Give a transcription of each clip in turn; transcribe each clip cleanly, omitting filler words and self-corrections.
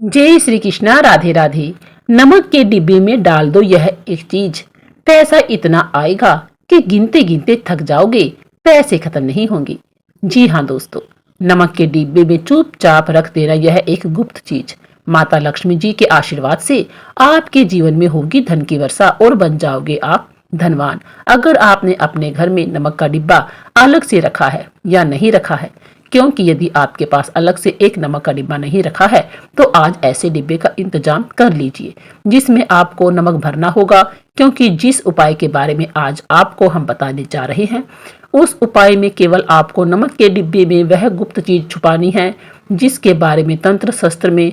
जय श्री कृष्णा। राधे राधे। नमक के डिब्बे में डाल दो यह एक चीज, पैसा इतना आएगा कि गिनते गिनते थक जाओगे, पैसे खत्म नहीं होंगे। जी हाँ दोस्तों, नमक के डिब्बे में चुपचाप रख देना यह एक गुप्त चीज माता लक्ष्मी जी के आशीर्वाद से आपके जीवन में होगी धन की वर्षा और बन जाओगे आप धनवान। अगर आपने अपने घर में नमक का डिब्बा अलग से रखा है या नहीं रखा है, क्योंकि यदि आपके पास अलग से एक नमक का डिब्बा नहीं रखा है तो आज ऐसे डिब्बे का इंतजाम कर लीजिए जिसमें आपको नमक भरना होगा। क्योंकि जिस उपाय के बारे में आज आपको हम बताने जा रहे हैं उस उपाय में केवल आपको नमक के डिब्बे में वह गुप्त चीज छुपानी है जिसके बारे में तंत्र शास्त्र में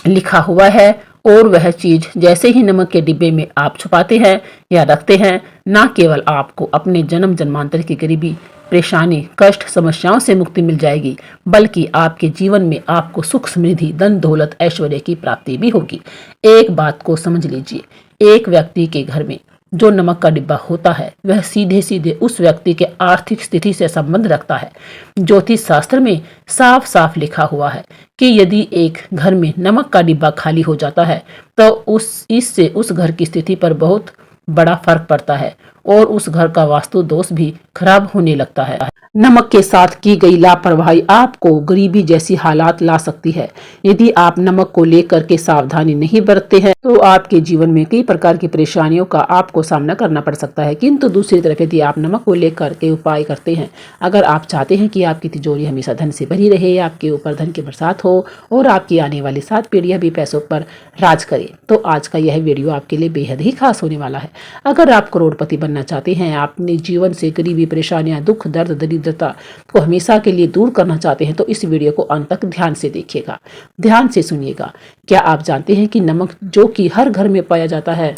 लिखा हुआ है। और वह चीज जैसे ही नमक के डिब्बे में आप छुपाते हैं या रखते हैं, न केवल आपको अपने जन्म जन्मांतर की गरीबी, परेशानी, कष्ट, समस्याओं से मुक्ति मिल जाएगी, बल्कि आपके जीवन में आपको सुख, समृद्धि, धन, दौलत, ऐश्वर्य की प्राप्ति भी होगी। एक बात को समझ लीजिए, एक व्यक्ति के घर में जो नमक का डिब्बा होता है वह सीधे सीधे उस व्यक्ति के आर्थिक स्थिति से संबंध रखता है। ज्योतिष शास्त्र में साफ साफ लिखा हुआ है कि यदि एक घर में नमक का डिब्बा खाली हो जाता है तो इससे उस घर की स्थिति पर बहुत बड़ा फर्क पड़ता है और उस घर का वास्तु दोष भी खराब होने लगता है। नमक के साथ की गई लापरवाही आपको गरीबी जैसी हालात ला सकती है। यदि आप नमक को लेकर के सावधानी नहीं बरतते हैं तो आपके जीवन में कई प्रकार की परेशानियों का आपको सामना करना पड़ सकता है। किंतु दूसरी तरफ यदि आप नमक को लेकर के उपाय करते हैं, अगर आप चाहते हैं कि आपकी तिजोरी हमेशा धन से भरी रहे, आपके ऊपर धन की बरसात हो और आपकी आने वाली 7 पीढ़ियां भी पैसों पर राज करे, तो आज का यह वीडियो आपके लिए बेहद ही खास होने वाला है। अगर आप करोड़पति बनना चाहते हैं, अपने जीवन से गरीबी, परेशानियां, दुख, दर्द, दरिद्रता को हमेशा के लिए दूर करना चाहते हैं तो इस वीडियो को अंत तक ध्यान से देखिएगा, ध्यान से सुनिएगा। क्या आप जानते हैं कि नमक जो कि हर घर में पाया जाता है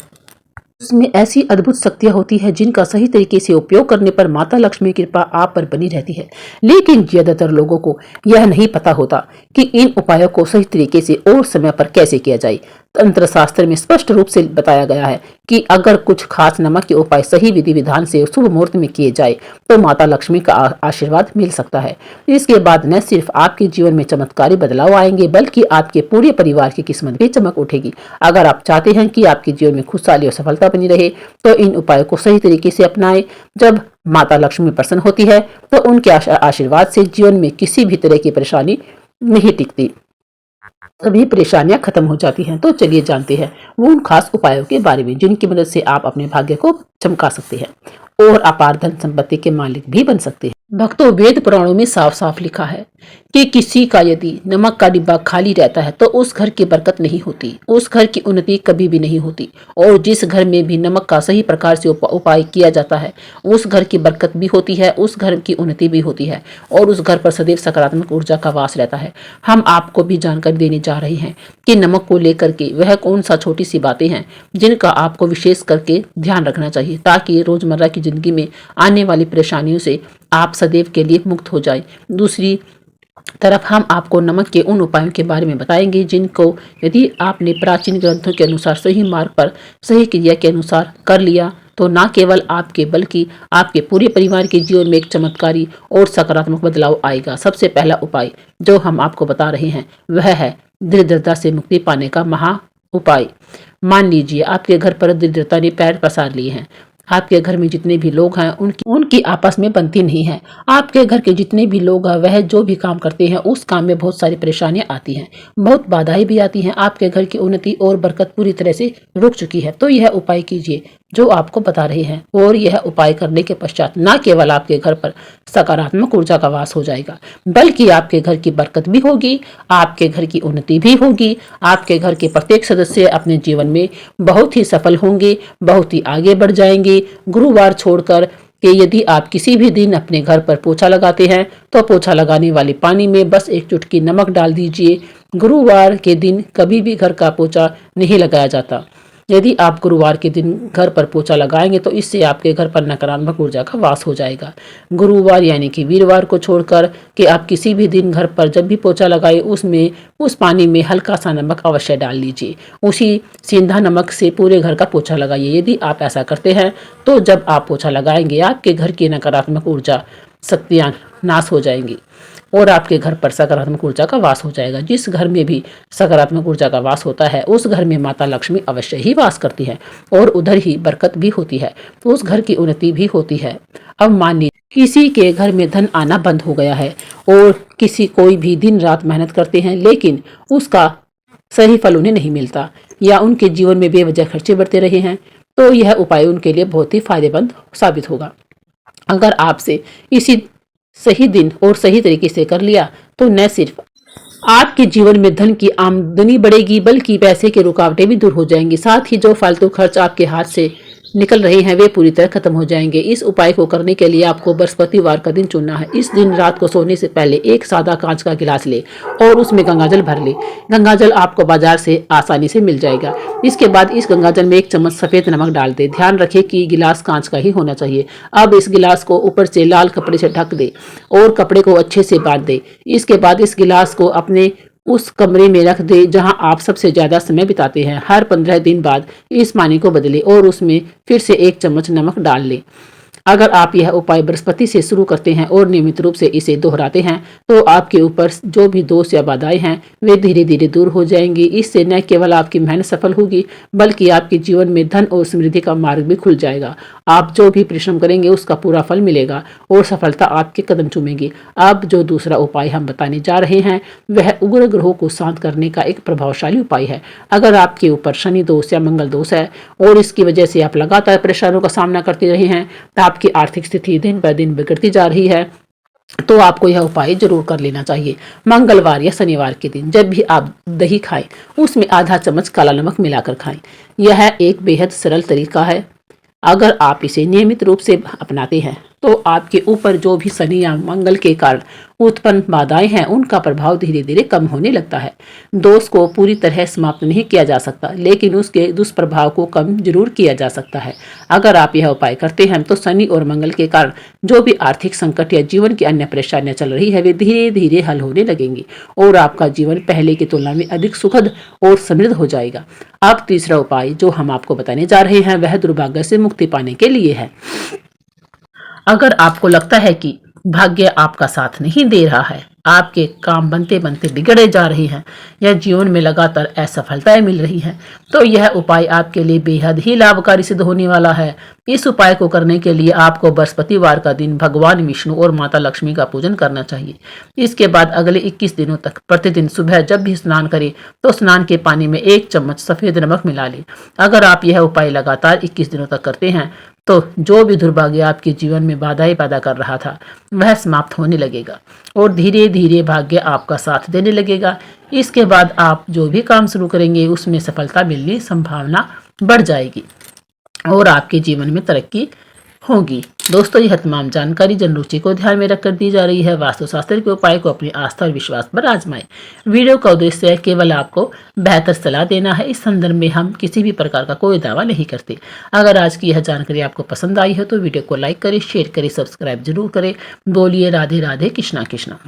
उसमें ऐसी अद्भुत शक्तियां होती है जिनका सही तरीके से उपयोग करने पर माता लक्ष्मी की कृपा आप पर बनी रहती है। लेकिन ज्यादातर लोगों को यह नहीं पता होता कि इन उपायों को सही तरीके से और समय पर कैसे किया जाए। तंत्र शास्त्र में स्पष्ट रूप से बताया गया है कि अगर कुछ खास नमक के उपाय सही विधि विधान से शुभ मुहूर्त में किए जाए तो माता लक्ष्मी का आशीर्वाद मिल सकता है। इसके बाद न सिर्फ आपके जीवन में चमत्कारी बदलाव आएंगे बल्कि आपके पूरे परिवार की किस्मत भी चमक उठेगी। अगर आप चाहते हैं कि आपके जीवन में खुशहाली और सफलता बनी रहे तो इन उपायों को सही तरीके से अपनाएं। जब माता लक्ष्मी प्रसन्न होती है तो उनके आशीर्वाद से जीवन में किसी भी तरह की परेशानी नहीं टिकती, सभी परेशानियां खत्म हो जाती हैं। तो चलिए जानते हैं वो उन खास उपायों के बारे में जिनकी मदद से आप अपने भाग्य को चमका सकते हैं और अपार धन संपत्ति के मालिक भी बन सकते हैं। भक्तों, वेद पुराणों में साफ साफ लिखा है कि किसी का यदि नमक का डिब्बा खाली रहता है तो उस घर की बरकत नहीं होती, उस घर की उन्नति कभी भी नहीं होती। और जिस घर में भी नमक का सही प्रकार से उपाय किया जाता है उस घर की बरकत भी होती है, उस घर की उन्नति भी होती है और उस घर पर सदैव सकारात्मक ऊर्जा का वास रहता है। हम आपको भी जानकारी देने जा रहे हैं कि नमक को लेकर के वह कौन सा छोटी सी बातें हैं जिनका आपको विशेष करके ध्यान रखना चाहिए ताकि रोजमर्रा की जिंदगी में आने वाली परेशानियों से आप सदैव के लिए मुक्त हो जाए। दूसरी तरफ हम आपको नमक के उन उपायों के बारे में बताएंगे जिनको यदि आपने प्राचीन ग्रंथों के अनुसार सही मार्ग पर सही क्रिया के अनुसार कर लिया तो न केवल आपके बल्कि आपके पूरे परिवार के जीवन में एक चमत्कारी और सकारात्मक बदलाव आएगा। सबसे पहला उपाय जो हम आपको बता रहे हैं वह है दरिद्रता से मुक्ति पाने का महा उपाय। मान लीजिए आपके घर पर दरिद्रता ने पैर पसार लिए हैं, आपके घर में जितने भी लोग हैं उनकी आपस में बनती नहीं है। आपके घर के जितने भी लोग हैं वह जो भी काम करते हैं उस काम में बहुत सारी परेशानियां आती हैं, बहुत बाधाएं भी आती हैं। आपके घर की उन्नति और बरकत पूरी तरह से रुक चुकी है। तो यह उपाय कीजिए जो आपको बता रहे हैं और यह उपाय करने के पश्चात न केवल आपके घर पर सकारात्मक ऊर्जा का वास हो जाएगा बल्कि आपके घर की बरकत भी होगी, आपके घर की उन्नति भी होगी, आपके घर के प्रत्येक सदस्य अपने जीवन में बहुत ही सफल होंगे, बहुत ही आगे बढ़ जाएंगे। गुरुवार छोड़कर कि यदि आप किसी भी दिन अपने घर पर पोछा लगाते हैं तो पोछा लगाने वाले पानी में बस एक चुटकी नमक डाल दीजिए। गुरुवार के दिन कभी भी घर का पोछा नहीं लगाया जाता। यदि आप गुरुवार के दिन घर पर पोछा लगाएंगे तो इससे आपके घर पर नकारात्मक ऊर्जा का वास हो जाएगा। गुरुवार यानी कि वीरवार को छोड़कर कि आप किसी भी दिन घर पर जब भी पोछा लगाए उसमें उस पानी में हल्का सा नमक अवश्य डाल लीजिए। उसी सेंधा नमक से पूरे घर का पोछा लगाइए। यदि आप ऐसा करते हैं तो जब आप पोछा लगाएंगे आपके घर की नकारात्मक ऊर्जा शक्तियाँ नाश हो जाएंगी और आपके घर पर सकारात्मक ऊर्जा का वास हो जाएगा। जिस घर में भी सकारात्मक ऊर्जा का वास होता है उस घर में माता लक्ष्मी अवश्य ही वास करती है और उधर ही बरकत भी होती है, तो उस घर की उन्नति भी होती है। अब मान लीजिए किसी के घर में धन आना बंद हो गया है और कोई भी दिन रात मेहनत करते हैं लेकिन उसका सही फल उन्हें नहीं मिलता या उनके जीवन में बेवजह खर्चे बढ़ते रहे हैं, तो यह उपाय उनके लिए बहुत ही फायदेमंद साबित होगा। अगर आपसे इसी सही दिन और सही तरीके से कर लिया तो न सिर्फ आपके जीवन में धन की आमदनी बढ़ेगी बल्कि पैसे की रुकावटें भी दूर हो जाएंगी। साथ ही जो फालतू खर्च आपके हाथ से निकल रहे हैं वे पूरी तरह खत्म हो जाएंगे। इस उपाय को करने के लिए आपको बृहस्पतिवार का दिन चुनना है। इस दिन रात को सोने से पहले एक सादा कांच का गिलास ले और उसमें गंगाजल भर ले। गंगाजल आपको बाजार से आसानी से मिल जाएगा। इसके बाद इस गंगाजल में 1 चम्मच सफेद नमक डाल दे। ध्यान रखें कि गिलास कांच का ही होना चाहिए। अब इस गिलास को ऊपर से लाल कपड़े से ढक दे और कपड़े को अच्छे से बांध दे। इसके बाद इस गिलास को अपने उस कमरे में रख दे जहां आप सबसे ज्यादा समय बिताते हैं। हर 15 दिन बाद इस पानी को बदले और उसमें फिर से 1 चम्मच नमक डाल लें। अगर आप यह उपाय बृहस्पति से शुरू करते हैं और नियमित रूप से इसे दोहराते हैं तो आपके ऊपर जो भी दोष या बाधाएं हैं वे धीरे धीरे दूर हो जाएंगी। इससे न केवल आपकी मेहनत सफल होगी बल्कि आपके जीवन में धन और समृद्धि का मार्ग भी खुल जाएगा। आप जो भी परिश्रम करेंगे उसका पूरा फल मिलेगा और सफलता आपके कदम चूमेगी। अब जो दूसरा उपाय हम बताने जा रहे हैं वह उग्र ग्रहों को शांत करने का एक प्रभावशाली उपाय है। अगर आपके ऊपर शनि दोष या मंगल दोष है और इसकी वजह से आप लगातार परेशानियों का सामना करते रहे हैं, आपकी आर्थिक स्थिति दिन ब दिन बिगड़ती जा रही है, तो आपको यह उपाय जरूर कर लेना चाहिए। मंगलवार या शनिवार के दिन जब भी आप दही खाएं उसमें आधा चम्मच काला नमक मिलाकर खाएं। यह एक बेहद सरल तरीका है। अगर आप इसे नियमित रूप से अपनाते हैं तो आपके ऊपर जो भी शनि या मंगल के कारण उत्पन्न बाधाएं हैं उनका प्रभाव धीरे धीरे कम होने लगता है। दोष को पूरी तरह समाप्त नहीं किया जा सकता लेकिन उसके दुष्प्रभाव को कम जरूर किया जा सकता है। अगर आप यह उपाय करते हैं तो शनि और मंगल के कारण जो भी आर्थिक संकट या जीवन की अन्य परेशानियां चल रही है वे धीरे धीरे हल होने लगेंगी और आपका जीवन पहले की तुलना में अधिक सुखद और समृद्ध हो जाएगा। अब तीसरा उपाय जो हम आपको बताने जा रहे हैं वह दुर्भाग्य से मुक्ति पाने के लिए है। अगर आपको लगता है कि भाग्य आपका साथ नहीं दे रहा है, आपके काम बनते बनते बिगड़े जा रहे हैं या जीवन में लगातार असफलताएं मिल रही हैं, तो यह उपाय आपके लिए बेहद ही लाभकारी सिद्ध होने वाला है। इस उपाय को करने के लिए आपको बृहस्पतिवार का दिन भगवान विष्णु और माता लक्ष्मी का पूजन करना चाहिए। इसके बाद अगले 21 दिनों तक प्रतिदिन सुबह जब भी स्नान करें तो स्नान के पानी में 1 चम्मच सफेद नमक मिला लें। अगर आप यह उपाय लगातार 21 दिनों तक करते हैं तो जो भी दुर्भाग्य आपके जीवन में बाधाएं पैदा कर रहा था वह समाप्त होने लगेगा और धीरे धीरे भाग्य आपका साथ देने लगेगा। इसके बाद आप जो भी काम शुरू करेंगे उसमें सफलता मिलने की संभावना बढ़ जाएगी और आपके जीवन में तरक्की होगी। दोस्तों, यह तमाम जानकारी जन रुचि को ध्यान में रखकर दी जा रही है। वास्तुशास्त्र के उपाय को अपनी आस्था और विश्वास पर आजमाएं। वीडियो का उद्देश्य है केवल आपको बेहतर सलाह देना है। इस संदर्भ में हम किसी भी प्रकार का कोई दावा नहीं करते। अगर आज की यह जानकारी आपको पसंद आई हो तो वीडियो को लाइक करें, शेयर करें, सब्सक्राइब जरूर करें। बोलिए राधे राधे, कृष्णा कृष्णा।